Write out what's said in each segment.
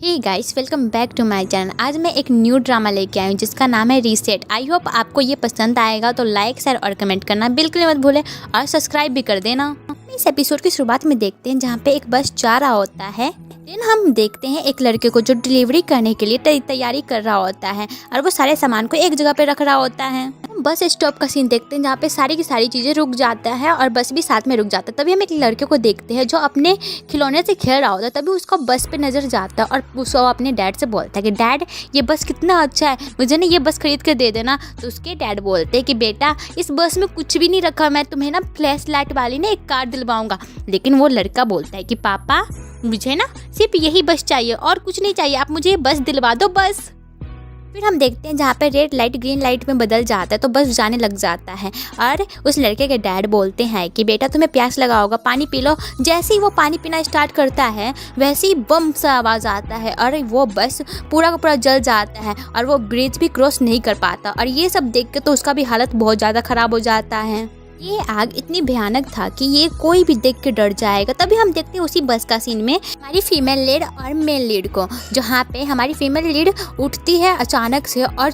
Hey guys, welcome back to my channel. आज मैं एक न्यू ड्रामा लेके आई हूँ जिसका नाम है रीसेट। आई होप आपको ये पसंद आएगा, तो लाइक शेयर और कमेंट करना बिल्कुल मत भूलें और सब्सक्राइब भी कर देना। इस एपिसोड की शुरुआत में देखते हैं जहाँ पे एक बस जा रहा होता है। देन हम देखते हैं एक लड़के को जो डिलीवरी करने के लिए तैयारी कर रहा होता है और वो सारे सामान को एक जगह पे रख रहा होता है। बस स्टॉप का सीन देखते हैं जहाँ पे सारी की सारी चीज़ें रुक जाता है और बस भी साथ में रुक जाता है। तभी हम एक लड़के को देखते हैं जो अपने खिलौने से खेल रहा होता है। तभी उसको बस पे नज़र जाता है और उसको अपने डैड से बोलता है कि डैड, ये बस कितना अच्छा है, मुझे ना ये बस खरीद कर दे देना। तो उसके डैड बोलते हैं कि बेटा, इस बस में कुछ भी नहीं रखा, मैं तुम्हें ना फ्लैश लाइट वाली ना एक कार दिलवाऊंगा। लेकिन वो लड़का बोलता है कि पापा, मुझे ना सिर्फ यही बस चाहिए और कुछ नहीं चाहिए, आप मुझे ये बस दिलवा दो बस। फिर हम देखते हैं जहाँ पे रेड लाइट ग्रीन लाइट में बदल जाता है तो बस जाने लग जाता है और उस लड़के के डैड बोलते हैं कि बेटा, तुम्हें प्यास लगा होगा, पानी पी लो। जैसे ही वो पानी पीना स्टार्ट करता है वैसे ही बम सा आवाज़ आता है और वो बस पूरा का पूरा जल जाता है और वो ब्रिज भी क्रॉस नहीं कर पाता। और ये सब देख के तो उसका भी हालत बहुत ज़्यादा ख़राब हो जाता है। ये आग इतनी भयानक था कि ये कोई भी देख के डर जाएगा। तभी हम देखते हैं उसी बस का सीन में हमारी फीमेल लीड और मेल लीड को, जहाँ पे हमारी फीमेल लीड उठती है अचानक से और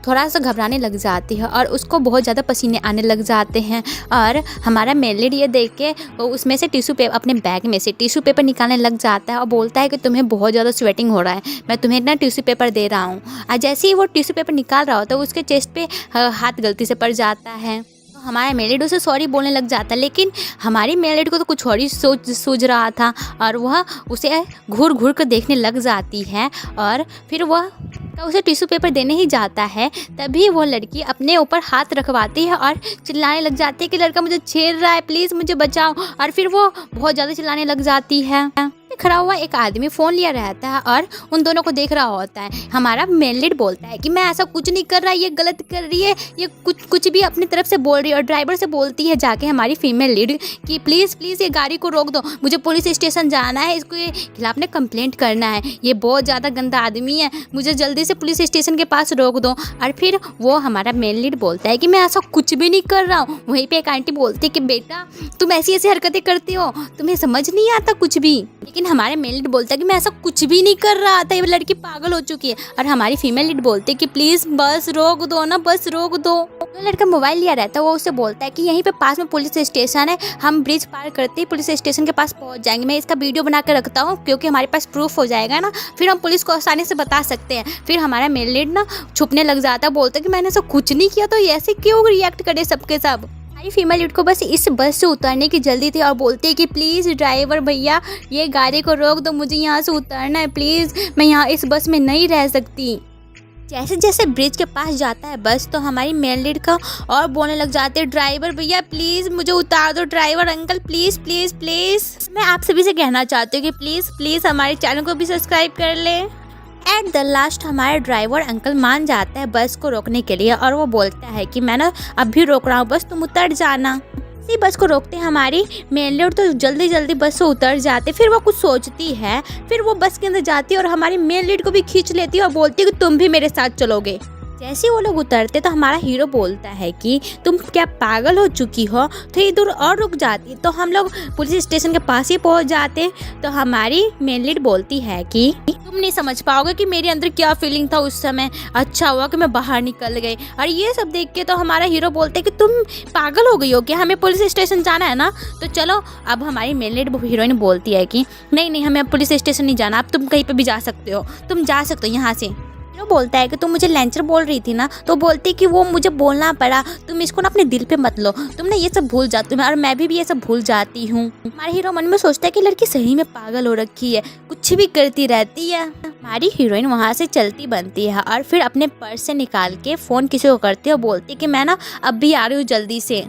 थोड़ा सा घबराने लग जाती है और उसको बहुत ज़्यादा पसीने आने लग जाते हैं। और हमारा मेल लीड ये देख के उसमें से टिश्यू पेपर, अपने बैग में से टिश्यू पेपर निकालने लग जाता है और बोलता है कि तुम्हें बहुत ज़्यादा स्वेटिंग हो रहा है, मैं तुम्हें ना टिश्यू पेपर दे रहा हूँ। और जैसे ही वो टिश्यू पेपर निकाल रहा होता है उसके चेस्ट पे हाथ गलती से पड़ जाता है। हमारा मेलेड उसे सॉरी बोलने लग जाता है, लेकिन हमारी मेलेड को तो कुछ और ही सूझ रहा था और वह उसे घूर घूर कर देखने लग जाती है। और फिर वह उसे टिश्यू पेपर देने ही जाता है। तभी वो लड़की अपने ऊपर हाथ रखवाती है और चिल्लाने लग जाती है कि लड़का मुझे छेड़ रहा है, प्लीज़ मुझे बचाओ। और फिर वो बहुत ज़्यादा चिल्लाने लग जाती है। खड़ा हुआ एक आदमी फ़ोन लिया रहता है और उन दोनों को देख रहा होता है। हमारा मेल लीड बोलता है कि मैं ऐसा कुछ नहीं कर रहा, ये गलत कर रही है, ये कुछ भी अपनी तरफ से बोल रही है। और ड्राइवर से बोलती है जाके हमारी फीमेल लीड कि प्लीज़ ये गाड़ी को रोक दो, मुझे पुलिस स्टेशन जाना है, इसके खिलाफ ने कंप्लेंट करना है, ये बहुत ज़्यादा गंदा आदमी है, मुझे जल्दी से पुलिस स्टेशन के पास रोक दो। और फिर वो हमारा मेल लीड बोलता है कि मैं ऐसा कुछ भी नहीं कर रहा हूँ। वहीं पर एक आंटी बोलती है कि बेटा, तुम ऐसी हरकतें करते हो, तुम्हें समझ नहीं आता कुछ भी। लेकिन हमारे मेल लीड बोलता है कि मैं ऐसा कुछ भी नहीं कर रहा था, ये लड़की पागल हो चुकी है। और हमारी फीमेल लीड बोलती है कि प्लीज़ बस रोक दो ना, बस रोक दो। वो लड़का मोबाइल लिया रहता है, वो उसे बोलता है कि यहीं पे पास में पुलिस स्टेशन है, हम ब्रिज पार करते ही पुलिस स्टेशन के पास पहुंच जाएंगे। मैं इसका वीडियो बना कर रखता हूँ क्योंकि हमारे पास प्रूफ हो जाएगा ना, फिर हम पुलिस को आसानी से बता सकते हैं। फिर हमारा मेल लीड ना छुपने लग जाता है, बोलता है कि मैंने ऐसा कुछ नहीं किया, तो ऐसे क्यों रिएक्ट करे सबके सब। हमारी फीमेल लीड को बस इस बस से उतरने की जल्दी थी और बोलती है कि प्लीज़ ड्राइवर भैया, ये गाड़ी को रोक दो, मुझे यहाँ से उतरना है, प्लीज़ मैं यहाँ इस बस में नहीं रह सकती। जैसे जैसे ब्रिज के पास जाता है बस, तो हमारी मेल लीड का और बोलने लग जाते हैं, ड्राइवर भैया प्लीज़ मुझे उतार दो, driver uncle please please please. मैं आप सभी से कहना चाहती हूँ कि प्लीज़ प्लीज़ हमारे चैनल को भी सब्सक्राइब कर लें। एट द लास्ट हमारे ड्राइवर अंकल मान जाता है बस को रोकने के लिए और वो बोलता है कि मैं ना अभी रोक रहा हूँ, बस तुम उतर जाना। इसी बस को रोकते हैं हमारी मेल लीड तो जल्दी जल्दी बस से उतर जाते। फिर वो कुछ सोचती है, फिर वो बस के अंदर जाती है और हमारी मेल लीड को भी खींच लेती है और बोलती है कि तुम भी मेरे साथ चलोगे। जैसे वो लोग उतरते तो हमारा हीरो बोलता है कि तुम क्या पागल हो चुकी हो, थोड़ी दूर और रुक जाती तो हम लोग पुलिस स्टेशन के पास ही पहुंच जाते। तो हमारी मेल लीड बोलती है कि तुम नहीं समझ पाओगे कि मेरे अंदर क्या फीलिंग था उस समय, अच्छा हुआ कि मैं बाहर निकल गई। और ये सब देख के तो हमारा हीरो बोलते है कि तुम पागल हो गई हो क्या, हमें पुलिस स्टेशन जाना है ना, तो चलो। अब हमारी मेल लीड हीरोइन बोलती है कि नहीं हमें पुलिस स्टेशन नहीं जाना, अब तुम कहीं पर भी जा सकते हो, तुम जा सकते हो यहाँ से। वो बोलता है कि तुम मुझे लैंचर बोल रही थी ना, तो बोलती कि वो मुझे बोलना पड़ा, तुम इसको ना अपने दिल पे मत लो, तुमने ये सब भूल जाती हो और मैं भी ये सब भूल जाती हूँ। हमारे हीरो मन में सोचता है कि लड़की सही में पागल हो रखी है, कुछ भी करती रहती है। हमारी हीरोइन वहाँ से चलती बनती है और फिर अपने पर्स से निकाल के फ़ोन किसी को करती है और बोलती है कि मैं ना अब भी आ रही हूँ जल्दी से।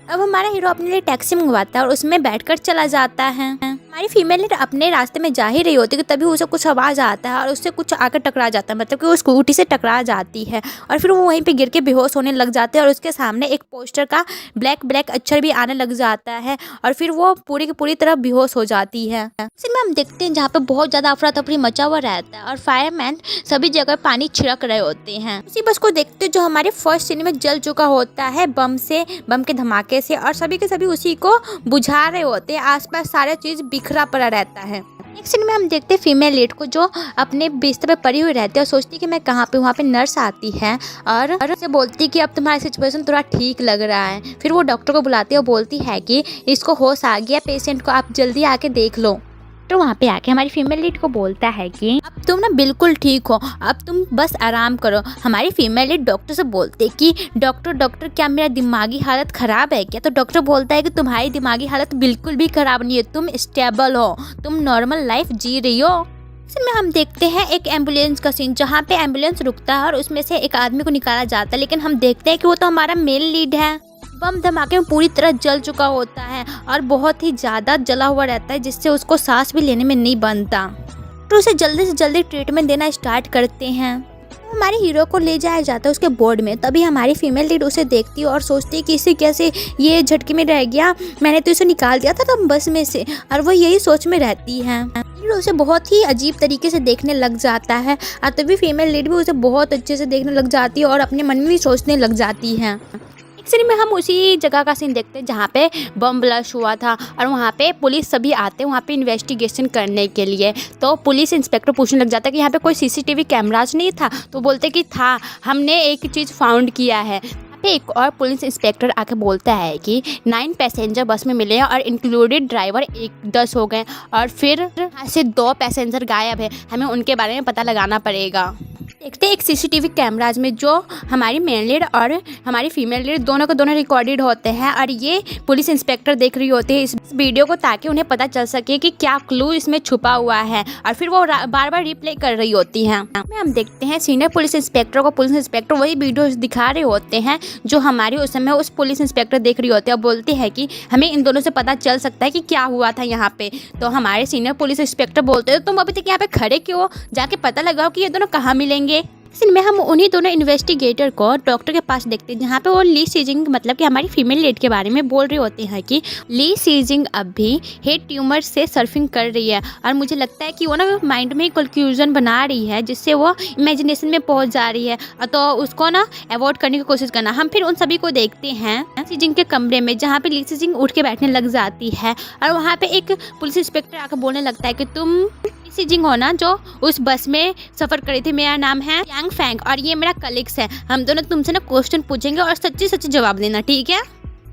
अब हमारा हीरो अपने लिए टैक्सी मंगवाता है और उसमें बैठकर चला जाता है। हमारी फीमेल लीड अपने रास्ते में जा ही रही होती है कि तभी उसे कुछ आवाज़ आता है और उससे कुछ आकर टकरा जाता है, मतलब कि वो स्कूटी से टकरा जाती है और फिर वो वहीं पे गिर के बेहोश होने लग जाते हैं। और उसके सामने एक पोस्टर का ब्लैक अक्षर भी आने लग जाता है और फिर वो पूरी की पूरी तरह बेहोश हो जाती है। इसमें हम देखते हैं जहाँ पे बहुत ज़्यादा अफरा तफरी मचा हुआ रहता है और फायरमैन सभी जगह पानी छिड़क रहे होते हैं। उसी बस को देखते हैं जो हमारे फर्स्ट सीन में जल चुका होता है बम के धमाके से, और सभी के सभी उसी को बुझा रहे होते हैं। आसपास सारा चीज़ बिखरा पड़ा रहता है। नेक्स्ट सीन में हम देखते हैं फीमेल लीड को जो अपने बिस्तर पे पड़ी हुई रहती है और सोचती है कि मैं कहाँ पे। वहाँ पे नर्स आती है और उसे बोलती है कि अब तुम्हारा सिचुएशन थोड़ा ठीक लग रहा है। फिर वो डॉक्टर को बुलाती है और बोलती है कि इसको होश आ गया, पेशेंट को आप जल्दी आके देख लो। तो वहाँ पे आके हमारी फीमेल लीड को बोलता है कि अब तुम ना बिल्कुल ठीक हो, अब तुम बस आराम करो। हमारी फीमेल लीड डॉक्टर से बोलते कि डॉक्टर क्या मेरा दिमागी हालत ख़राब है क्या? तो डॉक्टर बोलता है कि तुम्हारी दिमागी हालत बिल्कुल भी ख़राब नहीं है, तुम स्टेबल हो, तुम नॉर्मल लाइफ जी रही हो। इसमें हम देखते हैं एक एम्बुलेंस का सीन जहाँ पे एम्बुलेंस रुकता है और उसमें से एक आदमी को निकाला जाता है, लेकिन हम देखते हैं कि वो तो हमारा मेल लीड है। बम धमाके में पूरी तरह जल चुका होता है और बहुत ही ज़्यादा जला हुआ रहता है, जिससे उसको सांस भी लेने में नहीं बनता। तो उसे जल्दी से जल्दी ट्रीटमेंट देना स्टार्ट करते हैं। हमारे हीरो को ले जाया जाता है उसके बोर्ड में। तभी हमारी फीमेल लीड उसे देखती है और सोचती है कि इसे कैसे ये झटके में रह गया, मैंने तो इसे निकाल दिया था तब बस में से। और वो यही सोच में रहती है। लीड उसे बहुत ही अजीब तरीके से देखने लग जाता है और तभी फीमेल लीड भी उसे बहुत अच्छे से देखने लग जाती है और अपने मन में भी सोचने लग जाती है। सीन में हम उसी जगह का सीन देखते हैं जहाँ पे बम ब्लास्ट हुआ था और वहाँ पे पुलिस सभी आते हैं वहाँ पे इन्वेस्टिगेशन करने के लिए। तो पुलिस इंस्पेक्टर पूछने लग जाता है कि यहाँ पे कोई सीसीटीवी कैमराज नहीं था? तो बोलते कि था, हमने एक चीज़ फाउंड किया है। यहाँ पे एक और पुलिस इंस्पेक्टर आके बोलता है कि 9 पैसेंजर बस में मिले हैं और इंक्लूडेड ड्राइवर 10 हो गए और फिर यहाँ से 2 पैसेंजर गायब है, हमें उनके बारे में पता लगाना पड़ेगा। देखते एक सीसीटीवी कैमराज में जो हमारी मेल लीड और हमारी फीमेल लीड दोनों के दोनों रिकॉर्डेड होते हैं और ये पुलिस इंस्पेक्टर देख रही होती है इस वीडियो को ताकि उन्हें पता चल सके कि क्या क्लू इसमें छुपा हुआ है और फिर वो बार बार रिप्ले कर रही होती हैं। हम देखते हैं सीनियर पुलिस इंस्पेक्टर को पुलिस इंस्पेक्टर वही वीडियो दिखा रहे होते हैं जो हमारी उस समय उस पुलिस इंस्पेक्टर देख रही होती है और बोलती है कि हमें इन दोनों से पता चल सकता है कि क्या हुआ था यहाँ पे। तो हमारे सीनियर पुलिस इंस्पेक्टर बोलते हैं तुम अभी तक यहाँ पे खड़े क्यों हो, जाके पता लगाओ कि ये दोनों कहाँ मिलेंगे। सीन में हम उन्हीं दोनों इन्वेस्टिगेटर को डॉक्टर के पास देखते हैं जहाँ पे वो ली सीजिंग मतलब कि हमारी फीमेल लीड के बारे में बोल रहे होते हैं कि ली सीजिंग अब भी हेड ट्यूमर से सर्फिंग कर रही है और मुझे लगता है कि वो ना माइंड में कंफ्यूजन बना रही है जिससे वो इमेजिनेशन में पहुंच जा रही है, तो उसको ना अवॉइड करने की कोशिश करना। हम फिर उन सभी को देखते हैं सीजिंग के कमरे में जहाँ पे ली सीजिंग उठ के बैठने लग जाती है और वहाँ पे एक पुलिस इंस्पेक्टर आकर बोलने लगता है कि तुम सीजिंग हो ना जो उस बस में सफ़र करी थी, मेरा नाम है यांग फैंग और ये मेरा कलीग्स है, हम दोनों तुमसे ना क्वेश्चन पूछेंगे और सच्ची सच्ची जवाब देना, ठीक है।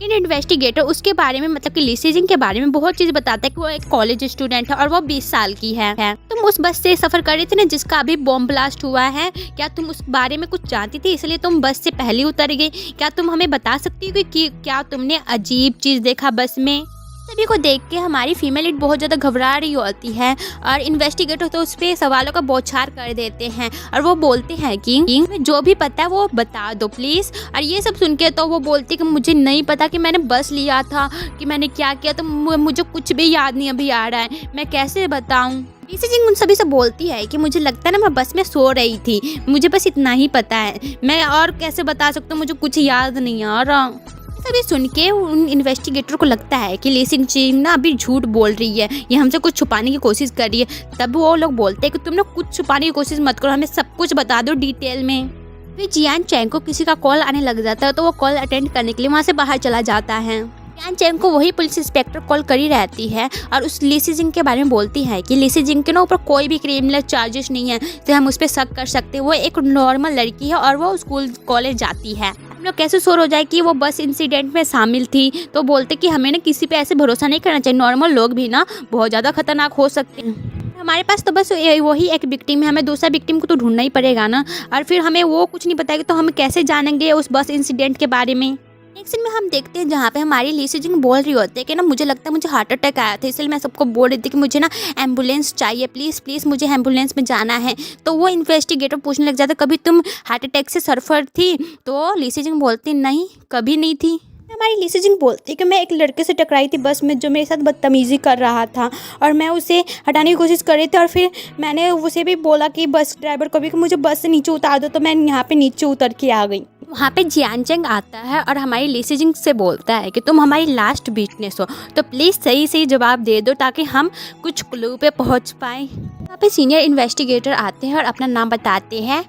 इन्वेस्टिगेटर उसके बारे में मतलब कि ली सीजिंग के बारे में बहुत चीज़ बताता है कि वो एक कॉलेज स्टूडेंट है और वो 20 साल की है। तुम उस बस से सफ़र कर रही थी ना जिसका अभी बॉम्ब ब्लास्ट हुआ है, क्या तुम उस बारे में कुछ जानती थी इसलिए तुम बस से पहले उतर गई? क्या तुम हमें बता सकती हो कि क्या तुमने अजीब चीज़ देखा बस में? सभी को देख के हमारी फीमेल लीड बहुत ज़्यादा घबरा रही होती है और इन्वेस्टिगेटर तो उस पर सवालों का बौछार कर देते हैं और वो बोलते हैं कि जो भी पता है वो बता दो प्लीज़। और ये सब सुन के तो वो बोलती कि मुझे नहीं पता कि मैंने बस लिया था कि मैंने क्या किया, तो मुझे कुछ भी याद नहीं अभी आ रहा है, मैं कैसे बताऊँ। सीजिंग उन सभी से बोलती है कि मुझे लगता है ना मैं बस में सो रही थी, मुझे बस इतना ही पता है, मैं और कैसे बता सकता हूँ, मुझे कुछ याद नहीं आ रहा। सभी सुन के उन इन्वेस्टिगेटर को लगता है कि ली सीजिंग ना अभी झूठ बोल रही है, ये हमसे कुछ छुपाने की कोशिश कर रही है। तब वो लोग बोलते हैं कि तुम ना कुछ छुपाने की कोशिश मत करो, हमें सब कुछ बता दो डिटेल में। फिर जियान चैंग को किसी का कॉल आने लग जाता है तो वो कॉल अटेंड करने के लिए वहाँ से बाहर चला जाता है। जियान चैंग को वही पुलिस इंस्पेक्टर कॉल करी रहती है और उस ली सीजिंग के बारे में बोलती है कि ली सीजिंग के ना ऊपर कोई भी क्रिमिनल चार्जेस नहीं है तो हम उस पर शक कर सकते हैं, वो एक नॉर्मल लड़की है और वो स्कूल कॉलेज जाती है। हम लोग कैसे श्योर हो जाए कि वो बस इंसिडेंट में शामिल थी? तो बोलते कि हमें ना किसी पे ऐसे भरोसा नहीं करना चाहिए, नॉर्मल लोग भी ना बहुत ज़्यादा खतरनाक हो सकते हैं। हमारे पास तो बस वही एक विक्टिम है, हमें दूसरा विक्टिम को तो ढूंढना ही पड़ेगा ना, और फिर हमें वो कुछ नहीं बताएगी तो हम कैसे जानेंगे उस बस इंसिडेंट के बारे में। नेक्स्ट सीन में हम देखते हैं जहाँ पे हमारी ली सीजिंग बोल रही होती है कि ना मुझे लगता है मुझे हार्ट अटैक आया था, इसलिए मैं सबको बोल रही थी कि मुझे ना एम्बुलेंस चाहिए, प्लीज़ प्लीज़ मुझे एम्बुलेंस में जाना है। तो वो इन्वेस्टिगेटर पूछने लग जाता कभी तुम हार्ट अटैक से सफ़र थी? तो ली सीजिंग बोलती नहीं, कभी नहीं थी। हमारी ली सीजिंग बोलती कि मैं एक लड़के से टकराई थी बस में जो मेरे साथ बदतमीज़ी कर रहा था और मैं उसे हटाने की कोशिश कर रही थी और फिर मैंने उसे भी बोला कि बस ड्राइवर को भी कि मुझे बस से नीचे उतार दो, तो मैं यहाँ पे नीचे उतर के आ गई। वहाँ पे जियान चैंग आता है और हमारी ली सीजिंग से बोलता है कि तुम हमारी लास्ट विटनेस हो तो प्लीज़ सही सही जवाब दे दो ताकि हम कुछ क्लू पे पहुँच पाएँ। वहाँ पे सीनियर इन्वेस्टिगेटर आते हैं और अपना नाम बताते हैं।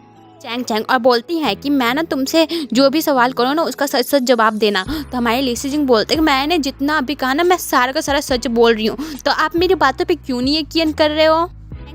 चैंग चैंग और बोलती है कि मैं ना तुमसे जो भी सवाल करूँ ना उसका सच सच जवाब देना। तो हमारे ली सी जिंग बोलते हैं कि मैंने जितना अभी कहा ना मैं सारा का सारा सच बोल रही हूँ, तो आप मेरी बातों पे क्यों नहीं यकीन कर रहे हो।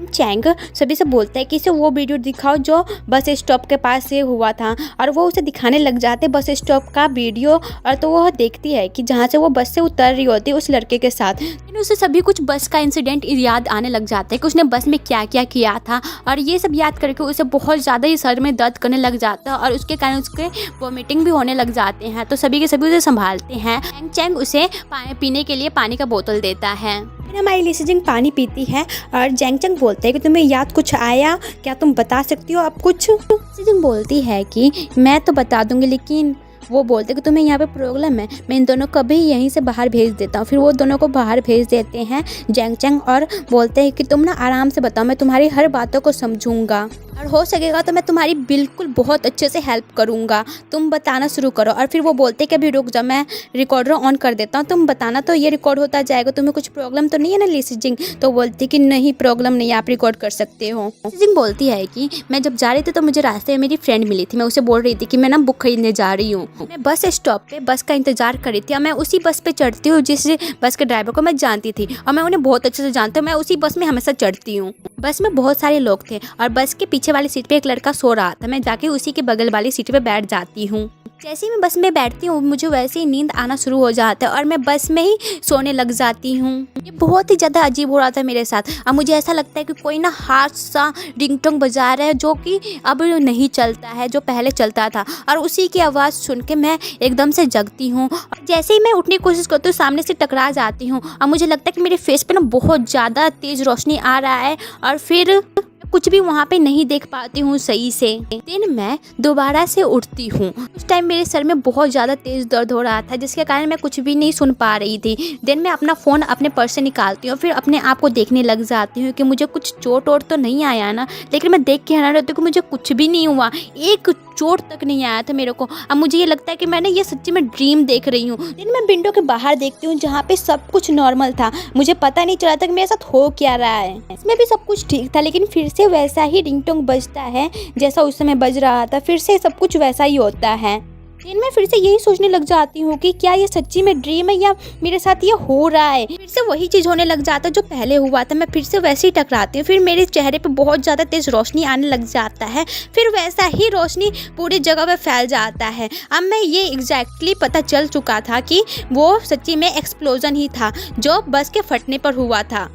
चैंग सभी से बोलता है कि इसे वो वीडियो दिखाओ जो बस स्टॉप के पास से हुआ था, और वो उसे दिखाने लग जाते बस स्टॉप का वीडियो। और तो वह देखती है कि जहाँ से वो बस से उतर रही होती है उस लड़के के साथ, लेकिन उसे सभी कुछ बस का इंसिडेंट याद आने लग जाता है कि उसने बस में क्या क्या किया था। और ये सब याद करके उसे बहुत ज़्यादा ही सर में दर्द करने लग जाता है और उसके कारण उसके वॉमिटिंग भी होने लग जाते हैं। तो सभी के सभी उसे संभालते हैं। चैंग उसे पीने के लिए पानी का बोतल देता है। फिर हमारी ली सी जिंग पानी पीती है और जैंग चैंग बोलते हैं कि तुम्हें याद कुछ आया क्या, तुम बता सकती हो अब कुछ। सी जिंग बोलती है कि मैं तो बता दूंगी, लेकिन वो बोलते कि तुम्हें यहाँ पे प्रॉब्लम है, मैं इन दोनों को भी यहीं से बाहर भेज देता हूँ। फिर वो दोनों को बाहर भेज देते हैं जैंग चैंग और बोलते हैं कि तुम ना आराम से बताओ, मैं तुम्हारी हर बातों को समझूंगा और हो सकेगा तो मैं तुम्हारी बिल्कुल बहुत अच्छे से हेल्प करूँगा, तुम बताना शुरू करो। और फिर वो बोलते कि अभी रुक जा, मैं रिकॉर्डर ऑन कर देता हूँ, तुम बताना तो ये रिकॉर्ड होता जाएगा, तुम्हें कुछ प्रॉब्लम तो नहीं है ना ली सी जिंग। तो बोलती कि नहीं प्रॉब्लम नहीं, आप रिकॉर्ड कर सकते हो। ली सी जिंग बोलती है कि मैं जब जा रही थी तो मुझे रास्ते में मेरी फ्रेंड मिली थी, मैं उसे बोल रही थी कि मैं ना बुक खरीदने जा रही हूँ। मैं बस स्टॉप पे बस का इंतजार कर रही थी और मैं उसी बस पे चढ़ती हूँ जिस बस के ड्राइवर को मैं जानती थी और मैं उन्हें बहुत अच्छे से जानती हूँ। मैं उसी बस में हमेशा चढ़ती हूँ। बस में बहुत सारे लोग थे और बस के पीछे वाली सीट पे एक लड़का सो रहा था, मैं जाके उसी के बगल वाली सीट पे बैठ जाती हूँ। जैसे ही मैं बस में बैठती हूँ मुझे वैसे ही नींद आना शुरू हो जाता है और मैं बस में ही सोने लग जाती हूँ। ये बहुत ही ज़्यादा अजीब हो रहा था मेरे साथ। अब मुझे ऐसा लगता है कि कोई ना हार्श सा रिंगटोन बजा रहा है जो कि अब नहीं चलता है, जो पहले चलता था, और उसी की आवाज़ सुन के मैं एकदम से जगती हूँ। और जैसे ही मैं उठने की कोशिश करती हूँ सामने से टकरा जाती हूँ और मुझे लगता है कि मेरे फेस पे ना बहुत ज़्यादा तेज़ रोशनी आ रहा है और फिर कुछ भी वहाँ पे नहीं देख पाती हूँ सही से। दिन मैं दोबारा से उठती हूँ। उस टाइम मेरे सर में बहुत ज़्यादा तेज़ दर्द हो रहा था जिसके कारण मैं कुछ भी नहीं सुन पा रही थी। दिन मैं अपना फ़ोन अपने पर्स से निकालती हूँ, फिर अपने आप को देखने लग जाती हूँ कि मुझे कुछ चोट वोट तो नहीं आया ना, लेकिन मैं देख के हैरान रहती हूँ कि मुझे कुछ भी नहीं हुआ, एक चोट तक नहीं आया था मेरे को। अब मुझे ये लगता है कि मैंने ये सच्ची में ड्रीम देख रही हूँ। दिन मैं विंडो के बाहर देखती हूँ जहाँ पे सब कुछ नॉर्मल था, मुझे पता नहीं चला था कि मेरे साथ हो क्या रहा है। इसमें भी सब कुछ ठीक था लेकिन फिर से वैसा ही रिंगटोन बजता है जैसा उस समय बज रहा था, फिर से सब कुछ वैसा ही होता है। दिन मैं फिर से यही सोचने लग जाती हूँ कि क्या ये सच्ची में ड्रीम है या मेरे साथ ये हो रहा है। फिर से वही चीज़ होने लग जाता है जो पहले हुआ था, मैं फिर से वैसे ही टकराती हूँ, फिर मेरे चेहरे पे बहुत ज़्यादा तेज़ रोशनी आने लग जाता है, फिर वैसा ही रोशनी पूरी जगह पे फैल जाता है। अब मैं ये एग्जैक्टली पता चल चुका था कि वो सच्ची में एक्सप्लोजन ही था जो बस के फटने पर हुआ था।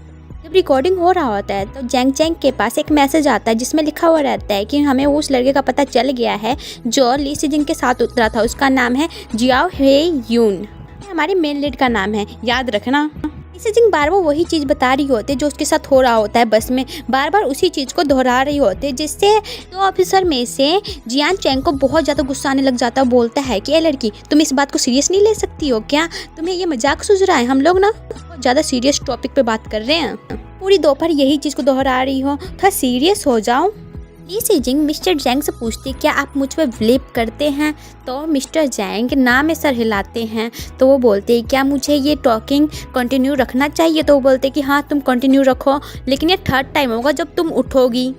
जब रिकॉर्डिंग हो रहा होता है तो जैंग चैंग के पास एक मैसेज आता है जिसमें लिखा हुआ रहता है कि हमें उस लड़के का पता चल गया है जो ली सी जिंग के साथ उतरा था, उसका नाम है जियाओ हे यून, हमारी मेन लीड का नाम है, याद रखना। ली सी जिंग बार बार वही चीज़ बता रही होती है जो उसके साथ हो रहा होता है, बस में बार बार उसी चीज़ को दोहरा रही होती है, जिससे तो ऑफिसर में से जियान चैंग को बहुत ज़्यादा गुस्सा आने लग जाता है। बोलता है कि ये लड़की तुम इस बात को सीरियस नहीं ले सकती हो क्या, तुम्हें ये मजाक सूझ रहा है, हम लोग ना बहुत ज़्यादा सीरियस टॉपिक पे बात कर रहे हैं, पूरी दोपहर यही चीज़ को दोहरा रही हो, थोड़ा सीरियस हो जाओ। ली सी जिंग मिस्टर जैंग से पूछती क्या आप मुझ पर बिलीव करते हैं, तो मिस्टर जैंग ना में सर हिलाते हैं। तो वो बोलते हैं क्या मुझे ये टॉकिंग कंटिन्यू रखना चाहिए, तो वो बोलते हैं कि हाँ तुम कंटिन्यू रखो, लेकिन ये थर्ड टाइम होगा जब तुम उठोगी।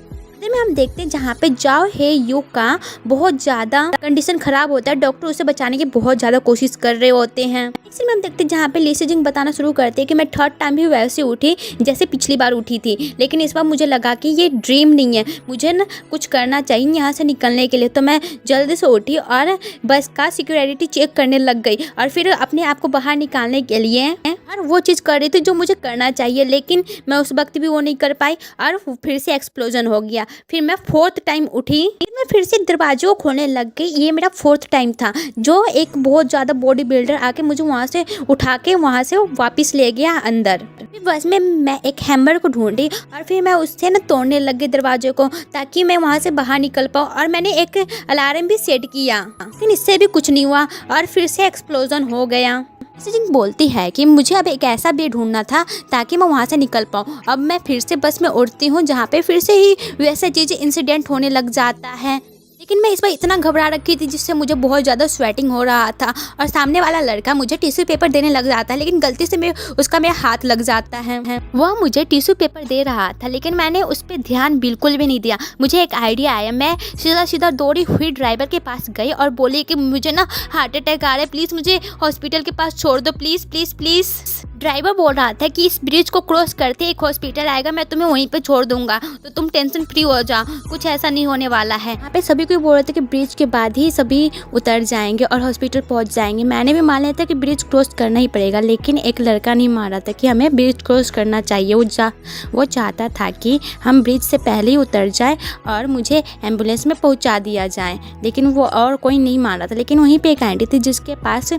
में हम देखते हैं जहाँ पे जाओ हे यू का बहुत ज़्यादा कंडीशन खराब होता है, डॉक्टर उसे बचाने की बहुत ज़्यादा कोशिश कर रहे होते हैं। इसलिए हम देखते हैं जहाँ पे ली सी जिंग बताना शुरू करते हैं कि मैं थर्ड टाइम भी वैसे उठी जैसे पिछली बार उठी थी, लेकिन इस बार मुझे लगा कि ये ड्रीम नहीं है, मुझे ना कुछ करना चाहिए यहाँ से निकलने के लिए। तो मैं जल्दी से उठी और बस का सिक्योरिटी चेक करने लग गई और फिर अपने आप को बाहर निकालने के लिए और वो चीज़ कर रही थी जो मुझे करना चाहिए, लेकिन मैं उस वक्त भी वो नहीं कर पाई और फिर से एक्सप्लोजन हो गया। फिर मैं फोर्थ टाइम उठी, मैं फिर से दरवाजे को खोलने लग गई, ये मेरा फोर्थ टाइम था जो एक बहुत ज़्यादा बॉडी बिल्डर आके मुझे वहाँ से उठा के वहाँ से वापस ले गया अंदर। फिर बस में मैं एक हैमर को ढूंढी और फिर मैं उससे ना तोड़ने लग गई दरवाजे को ताकि मैं वहाँ से बाहर निकल पाऊँ, और मैंने एक अलार्म भी सेट किया, लेकिन इससे भी कुछ नहीं हुआ और फिर से एक्सप्लोजन हो गया। ली सी जिंग बोलती है कि मुझे अब एक ऐसा वे ढूंढना था ताकि मैं वहाँ से निकल पाऊँ। अब मैं फिर से बस में उड़ती हूँ जहाँ पे फिर से ही वैसा चीज़ इंसिडेंट होने लग जाता है। लेकिन मैं इस बार इतना घबरा रखी थी जिससे मुझे बहुत ज़्यादा स्वेटिंग हो रहा था और सामने वाला लड़का मुझे टिश्यू पेपर देने लग जाता है, लेकिन गलती से मेरा हाथ लग जाता है। वह मुझे टिश्यू पेपर दे रहा था लेकिन मैंने उस पर ध्यान बिल्कुल भी नहीं दिया। मुझे एक आइडिया आया, मैं सीधा दौड़ी हुई ड्राइवर के पास गई और बोली कि मुझे ना हार्ट अटैक आ रहा है, प्लीज़ मुझे हॉस्पिटल के पास छोड़ दो, प्लीज़ प्लीज़ प्लीज़। ड्राइवर बोल रहा था कि इस ब्रिज को क्रॉस करते एक हॉस्पिटल आएगा, मैं तुम्हें वहीं पे छोड़ दूंगा, तो तुम टेंशन फ्री हो जाओ, कुछ ऐसा नहीं होने वाला है। यहाँ पे सभी को बोल रहे थे कि ब्रिज के बाद ही सभी उतर जाएंगे और हॉस्पिटल पहुंच जाएंगे। मैंने भी मान लिया था कि ब्रिज क्रॉस करना ही पड़ेगा, लेकिन एक लड़का नहीं मान रहा था कि हमें ब्रिज क्रॉस करना चाहिए। वो चाहता था कि हम ब्रिज से पहले ही उतर जाए और मुझे एम्बुलेंस में पहुँचा दिया जाए, लेकिन वो और कोई नहीं मान रहा था। लेकिन वहीं पर एक आंटी थी जिसके पास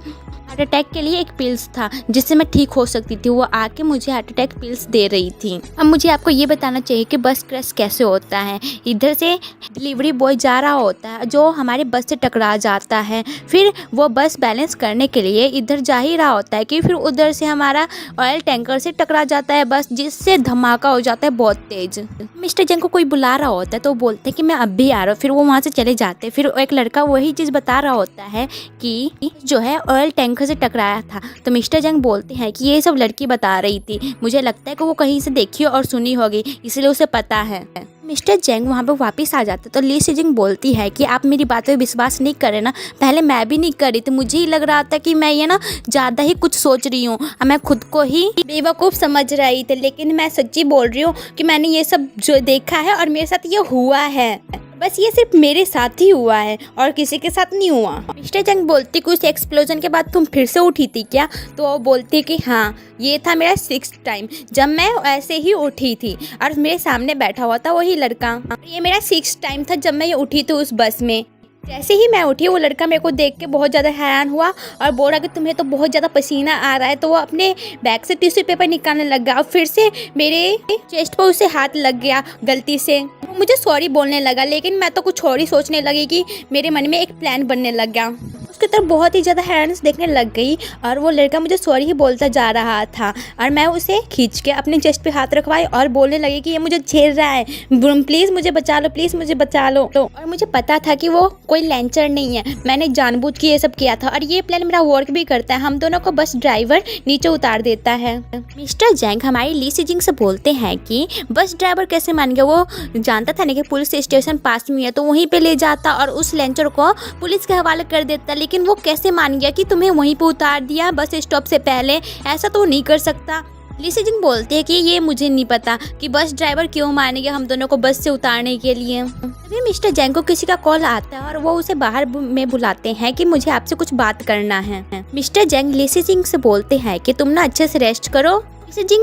हार्ट अटैक के लिए एक पिल्स था जिससे मैं ठीक हो सकती थी, वो आके मुझे हार्ट अटैक पिल्स दे रही थी। अब मुझे आपको ये बताना चाहिए कि बस क्रैश कैसे होता है। इधर से डिलीवरी बॉय जा रहा होता है जो हमारे बस से टकरा जाता है, फिर वो बस बैलेंस करने के लिए इधर जा ही रहा होता है कि फिर उधर से हमारा ऑयल टैंकर से टकरा जाता है बस, जिससे धमाका हो जाता है बहुत तेज। मिस्टर जंग को कोई बुला रहा होता है तो बोलते हैं कि मैं अब भी आ रहा हूँ, फिर वो वहाँ से चले जाते हैं। फिर एक लड़का वही चीज़ बता रहा होता है कि जो है ऑयल टैंकर से टकराया था, तो मिस्टर जंग बोलते हैं कि ये सब लड़की बता रही थी, मुझे लगता है कि वो कहीं से देखी और सुनी होगी इसलिए उसे पता है। मिस्टर जंग वहाँ पे वापस आ जाते तो ली सिजिंग बोलती है कि आप मेरी बातों पे विश्वास नहीं कर रहे ना, पहले मैं भी नहीं कर रही थी, मुझे ही लग रहा था कि मैं ये ना ज़्यादा ही कुछ सोच रही हूँ, मैं खुद को ही बेवकूफ़ समझ रही थी, लेकिन मैं सच्ची बोल रही हूँ कि मैंने ये सब जो देखा है और मेरे साथ ये हुआ है, बस ये सिर्फ मेरे साथ ही हुआ है और किसी के साथ नहीं हुआ। मिस्टर जंग बोलती कि उस एक्सप्लोजन के बाद तुम फिर से उठी थी क्या, तो वो बोलती कि हाँ, ये था मेरा 6th टाइम जब मैं ऐसे ही उठी थी और मेरे सामने बैठा हुआ था वही लड़का। ये मेरा 6th टाइम था जब मैं ये उठी थी उस बस में। जैसे ही मैं उठी वो लड़का मेरे को देख के बहुत ज़्यादा हैरान हुआ और बोल रहा कि तुम्हें तो बहुत ज़्यादा पसीना आ रहा है, तो वो अपने बैग से टिश्यू पेपर निकालने लग गया और फिर से मेरे चेस्ट पर उसे हाथ लग गया गलती से। वो मुझे सॉरी बोलने लगा, लेकिन मैं तो कुछ और ही सोचने लगी कि मेरे मन में एक प्लान बनने लग गया। उसकी तरफ बहुत ही ज़्यादा हैरानी से देखने लग गई और वो लड़का मुझे सॉरी ही बोलता जा रहा था और मैं उसे खींच के अपने चेस्ट पे हाथ रखवाई और बोलने लगी कि ये मुझे छेड़ रहा है, प्लीज़ मुझे बचा लो, प्लीज़ मुझे बचा लो। और मुझे पता था कि वो कोई लैंचर नहीं है, मैंने जानबूझ के ये सब किया था और ये प्लान मेरा वर्क भी करता है, हम दोनों को बस ड्राइवर नीचे उतार देता है। मिस्टर जैंग हमारी ली सिजिंग से बोलते हैं कि बस ड्राइवर कैसे मान गया, वो जानता था ना कि पुलिस स्टेशन पास में है तो वहीं पे ले जाता और उस लैंचर को पुलिस के हवाले कर देता, लेकिन वो कैसे मान गया कि तुम्हें वहीं पे उतार दिया बस स्टॉप से पहले, ऐसा तो नहीं कर सकता। ली सिजिंग बोलते हैं कि ये मुझे नहीं पता कि बस ड्राइवर क्यों मानेगा हम दोनों को बस से उतारने के लिए। तभी मिस्टर जैंग को किसी का कॉल आता है और वो उसे बाहर में बुलाते हैं कि मुझे आपसे कुछ बात करना है। मिस्टर जैंग ली सिजिंग से बोलते हैं कि तुम ना अच्छे से रेस्ट करो।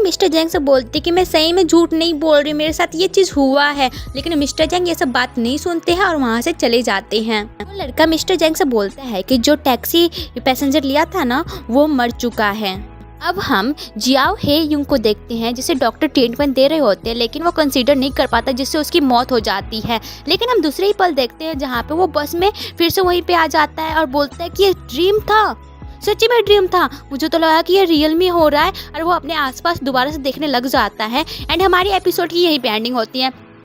मिस्टर जैंग से बोलती कि मैं सही में झूठ नहीं बोल रही, मेरे साथ ये चीज़ हुआ है, लेकिन मिस्टर जैंग ये सब बात नहीं सुनते हैं और वहाँ से चले जाते हैं। वो लड़का मिस्टर जैंग से बोलता है कि जो टैक्सी पैसेंजर लिया था ना वो मर चुका है। अब हम जियाओ हे युंग को देखते हैं जिसे डॉक्टर ट्रीटमेंट दे रहे होते हैं, लेकिन वो कंसीडर नहीं कर पाता जिससे उसकी मौत हो जाती है। लेकिन हम दूसरे ही पल देखते हैं जहाँ पे वो बस में फिर से वहीं पे आ जाता है और बोलता है कि ये ड्रीम था, सच्ची में ड्रीम था, मुझे तो लगा कि ये रियल में हो रहा है, और वो अपने आसपास दोबारा से देखने लग जाता है। एंड हमारी एपिसोड की यहीं पे एंडिंग होती है।